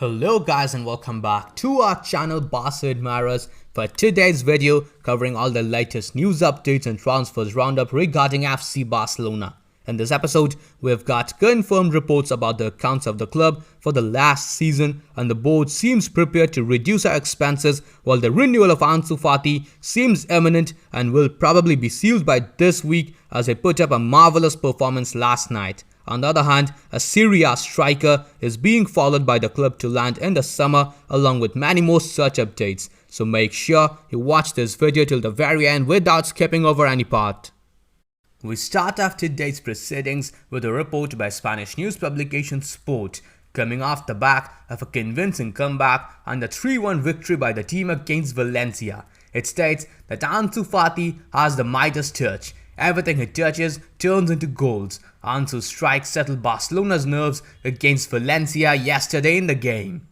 Hello guys and welcome back to our channel Barca Admirers for today's video covering all the latest news updates and transfers roundup regarding FC Barcelona. In this episode, we've got confirmed reports about the accounts of the club for the last season, and the board seems prepared to reduce our expenses, while the renewal of Ansu Fati seems imminent and will probably be sealed by this week as he put up a marvelous performance last night. On the other hand, a Serie A striker is being followed by the club to land in the summer, along with many more such updates. So make sure you watch this video till the very end without skipping over any part. We start off today's proceedings with a report by Spanish news publication Sport, coming off the back of a convincing comeback and a 3-1 victory by the team against Valencia. It states that Ansu Fati has the Midas touch. Everything he touches turns into goals. Ansu's strike settled Barcelona's nerves against Valencia yesterday in the game.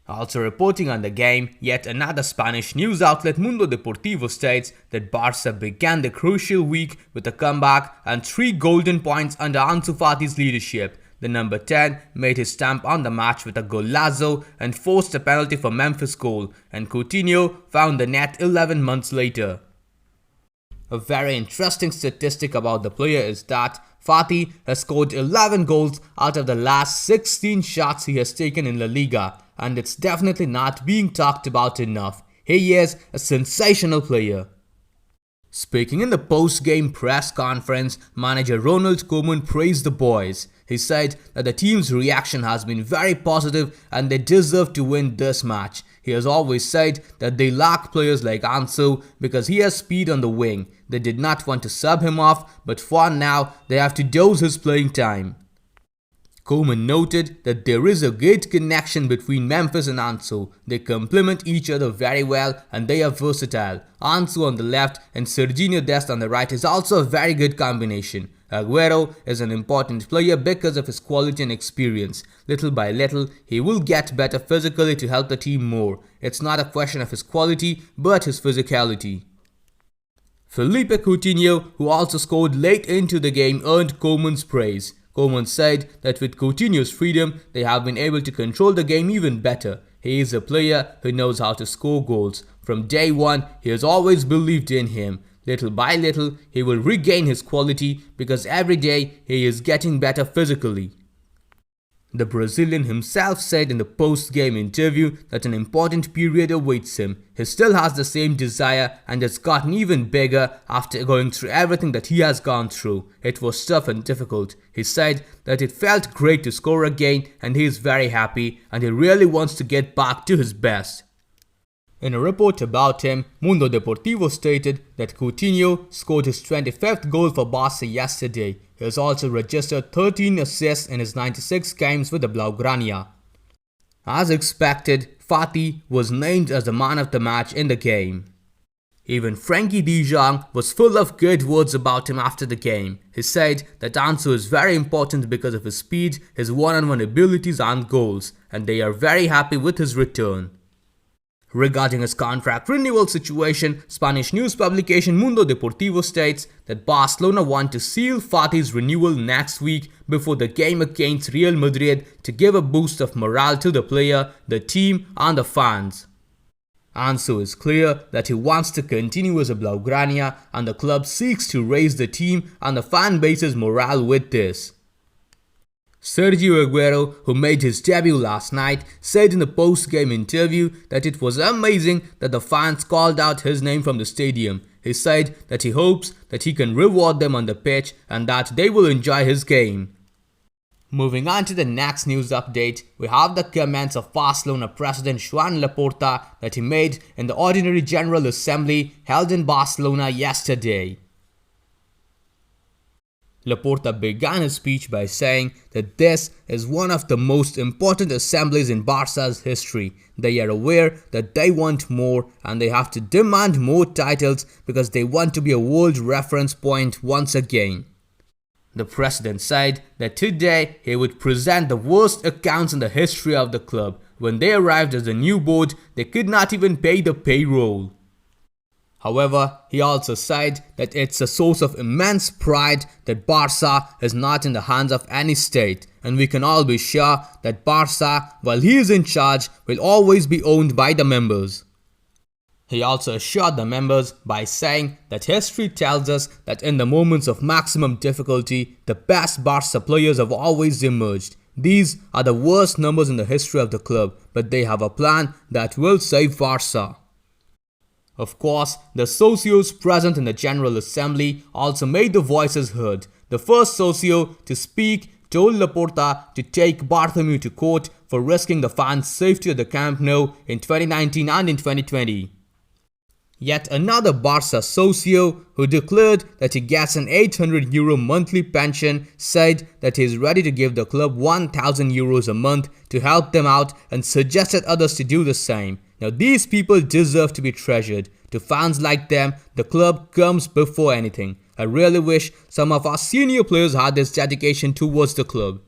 Also reporting on the game, yet another Spanish news outlet Mundo Deportivo states that Barca began the crucial week with a comeback and 3 golden points under Ansu Fati's leadership. The number 10 made his stamp on the match with a golazo and forced a penalty for Memphis goal, and Coutinho found the net 11 months later. A very interesting statistic about the player is that Fati has scored 11 goals out of the last 16 shots he has taken in La Liga, and it's definitely not being talked about enough. He is a sensational player. Speaking in the post-game press conference, manager Ronald Koeman praised the boys. He said that the team's reaction has been very positive and they deserve to win this match. He has always said that they lack players like Ansu because he has speed on the wing. They did not want to sub him off, but for now they have to dose his playing time. Koeman noted that there is a great connection between Memphis and Ansu. They complement each other very well and they are versatile. Ansu on the left and Sergi on the right is also a very good combination. Aguero is an important player because of his quality and experience. Little by little, he will get better physically to help the team more. It's not a question of his quality, but his physicality. Phillipe Coutinho, who also scored late into the game, earned Koeman's praise. Koeman said that with Coutinho's freedom, they have been able to control the game even better. He is a player who knows how to score goals. From day one, he has always believed in him. Little by little, he will regain his quality because every day he is getting better physically. The Brazilian himself said in the post-game interview that an important period awaits him. He still has the same desire and it's gotten even bigger after going through everything that he has gone through. It was tough and difficult. He said that it felt great to score again and he is very happy and he really wants to get back to his best. In a report about him, Mundo Deportivo stated that Coutinho scored his 25th goal for Barca yesterday. He has also registered 13 assists in his 96 games with the Blaugrana. As expected, Fati was named as the man of the match in the game. Even Frenkie de Jong was full of good words about him after the game. He said that Ansu is very important because of his speed, his one-on-one abilities and goals, and they are very happy with his return. Regarding his contract renewal situation, Spanish news publication Mundo Deportivo states that Barcelona want to seal Fati's renewal next week before the game against Real Madrid to give a boost of morale to the player, the team and the fans. Ansu is clear that he wants to continue as a Blaugrana and the club seeks to raise the team and the fan base's morale with this. Sergi, who made his debut last night, said in a post-game interview that it was amazing that the fans called out his name from the stadium. He said that he hopes that he can reward them on the pitch and that they will enjoy his game. Moving on to the next news update, we have the comments of Barcelona president Joan Laporta that he made in the Ordinary General Assembly held in Barcelona yesterday. Laporta began his speech by saying that this is one of the most important assemblies in Barca's history. They are aware that they want more and they have to demand more titles because they want to be a world reference point once again. The president said that today he would present the worst accounts in the history of the club. When they arrived as the new board, they could not even pay the payroll. However, he also said that it's a source of immense pride that Barca is not in the hands of any state and we can all be sure that Barca, while he is in charge, will always be owned by the members. He also assured the members by saying that history tells us that in the moments of maximum difficulty, the best Barca players have always emerged. These are the worst numbers in the history of the club, but they have a plan that will save Barca. Of course, the socios present in the General Assembly also made the voices heard. The first socio to speak told Laporta to take Bartomeu to court for risking the fans' safety at the Camp Nou in 2019 and in 2020. Yet another Barca socio who declared that he gets an €800 monthly pension said that he is ready to give the club €1,000 a month to help them out and suggested others to do the same. Now these people deserve to be treasured. To fans like them, the club comes before anything. I really wish some of our senior players had this dedication towards the club.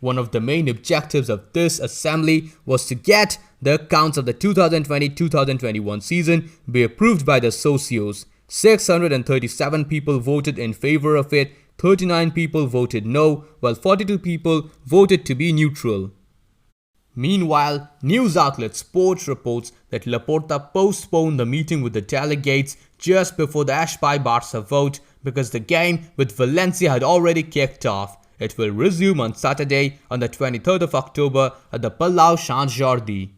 One of the main objectives of this assembly was to get the accounts of the 2020-2021 season be approved by the socios. 637 people voted in favor of it, 39 people voted no, while 42 people voted to be neutral. Meanwhile, news outlet Sports reports that Laporta postponed the meeting with the delegates just before the Barca vote because the game with Valencia had already kicked off. It will resume on Saturday on the 23rd of October at the Palau Sant Jordi.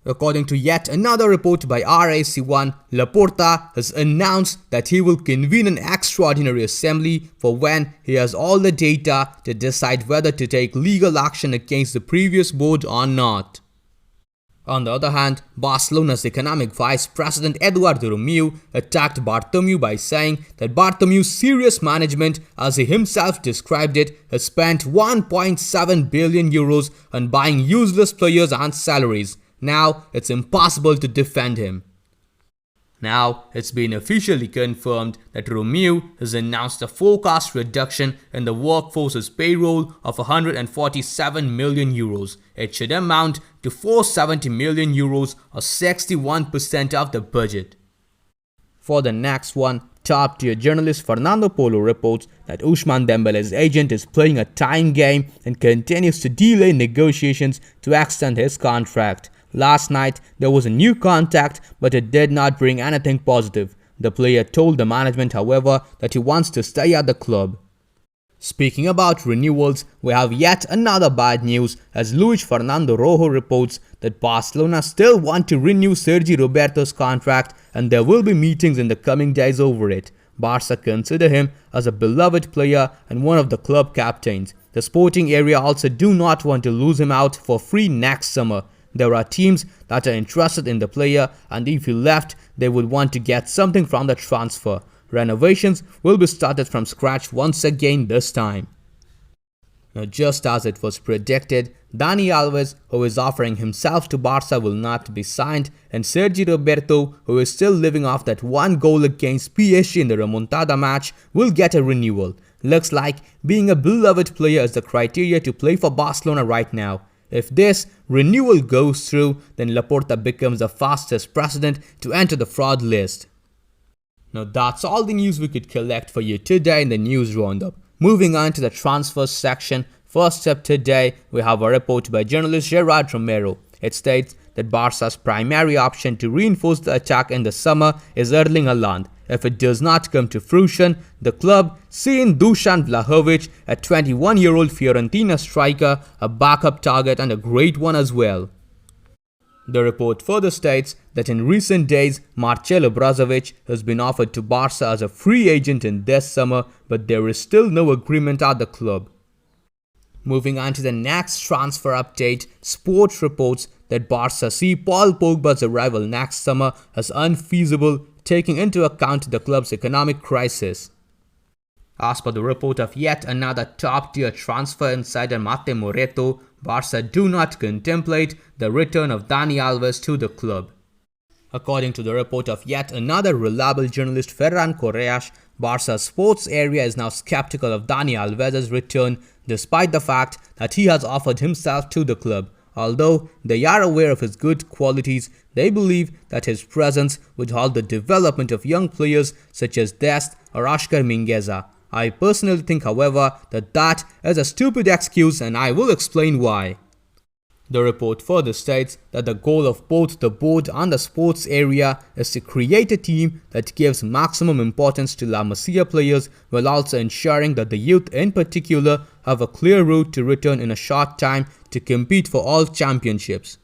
According to yet another report by RAC1, Laporta has announced that he will convene an extraordinary assembly for when he has all the data to decide whether to take legal action against the previous board or not. On the other hand, Barcelona's economic vice president Eduardo Romeu attacked Bartomeu by saying that Bartomeu's serious management, as he himself described it, has spent €1.7 billion on buying useless players and salaries. Now, it's impossible to defend him. Now, it's been officially confirmed that Romeu has announced a forecast reduction in the workforce's payroll of €147 million. It should amount to €470 million or 61% of the budget. For the next one, top-tier journalist Fernando Polo reports that Ousmane Dembele's agent is playing a time game and continues to delay negotiations to extend his contract. Last night, there was a new contact, but it did not bring anything positive. The player told the management, however, that he wants to stay at the club. Speaking about renewals, we have yet another bad news as Luis Fernando Rojo reports that Barcelona still want to renew Sergi Roberto's contract and there will be meetings in the coming days over it. Barca consider him as a beloved player and one of the club captains. The sporting area also do not want to lose him out for free next summer. There are teams that are interested in the player and if he left, they would want to get something from the transfer. Renovations will be started from scratch once again this time. Now, just as it was predicted, Dani Alves, who is offering himself to Barca, will not be signed, and Sergi Roberto, who is still living off that one goal against PSG in the remontada match, will get a renewal. Looks like being a beloved player is the criteria to play for Barcelona right now. If this renewal goes through, then Laporta becomes the fastest president to enter the fraud list. Now that's all the news we could collect for you today in the news roundup. Moving on to the transfers section, first up today we have a report by journalist Gerard Romero. It states that Barca's primary option to reinforce the attack in the summer is Erling Haaland. If it does not come to fruition, the club seeing Dusan Vlahovic, a 21-year-old Fiorentina striker, a backup target and a great one as well. The report further states that in recent days, Marcelo Brozovic has been offered to Barca as a free agent in this summer, but there is still no agreement at the club. Moving on to the next transfer update, Sports reports that Barca see Paul Pogba's arrival next summer as unfeasible, taking into account the club's economic crisis. As per the report of yet another top-tier transfer insider Mate Moreto, Barca do not contemplate the return of Dani Alves to the club. According to the report of yet another reliable journalist Ferran Correas, Barca's sports area is now skeptical of Dani Alves' return despite the fact that he has offered himself to the club. Although they are aware of his good qualities, they believe that his presence would halt the development of young players such as Dest or Oscar Mingueza. I personally think, however, that is a stupid excuse, and I will explain why. The report further states that the goal of both the board and the sports area is to create a team that gives maximum importance to La Masia players while also ensuring that the youth in particular have a clear route to return in a short time to compete for all championships.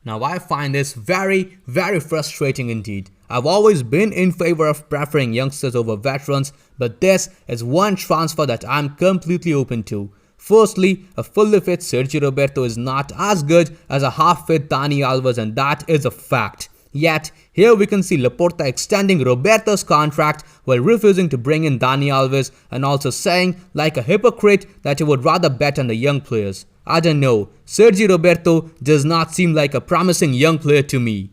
Now I find this very frustrating indeed. I've always been in favor of preferring youngsters over veterans, but this is one transfer that I'm completely open to. Firstly, a fully fit Sergi Roberto is not as good as a half-fit Dani Alves, and that is a fact. Yet, here we can see Laporta extending Roberto's contract while refusing to bring in Dani Alves and also saying, like a hypocrite, that he would rather bet on the young players. I don't know, Sergi Roberto does not seem like a promising young player to me.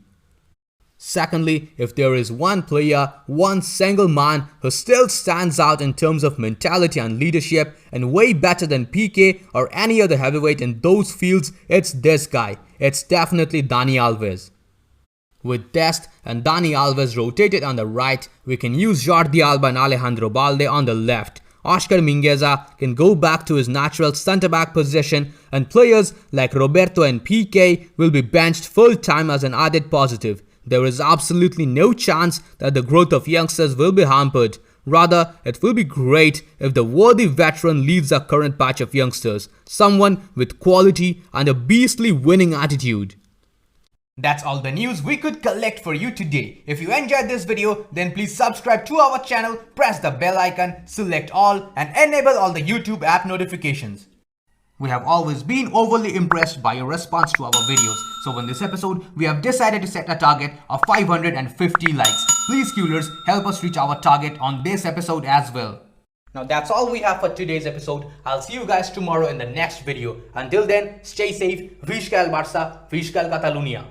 Secondly, if there is one player, one single man who still stands out in terms of mentality and leadership and way better than PK or any other heavyweight in those fields, it's this guy. It's definitely Dani Alves. With Dest and Dani Alves rotated on the right, we can use Jordi Alba and Alejandro Balde on the left. Oscar Mingueza can go back to his natural centre-back position, and players like Roberto and PK will be benched full-time as an added positive. There is absolutely no chance that the growth of youngsters will be hampered. Rather, it will be great if the worthy veteran leads our current batch of youngsters, someone with quality and a beastly winning attitude. That's all the news we could collect for you today. If you enjoyed this video, then please subscribe to our channel, press the bell icon, select all, and enable all the YouTube app notifications. We have always been overly impressed by your response to our videos, so in this episode, we have decided to set a target of 550 likes. Please, Coolers, help us reach our target on this episode as well. Now that's all we have for today's episode. I'll see you guys tomorrow in the next video. Until then, stay safe. Visca el Barça, Visca el Catalunya.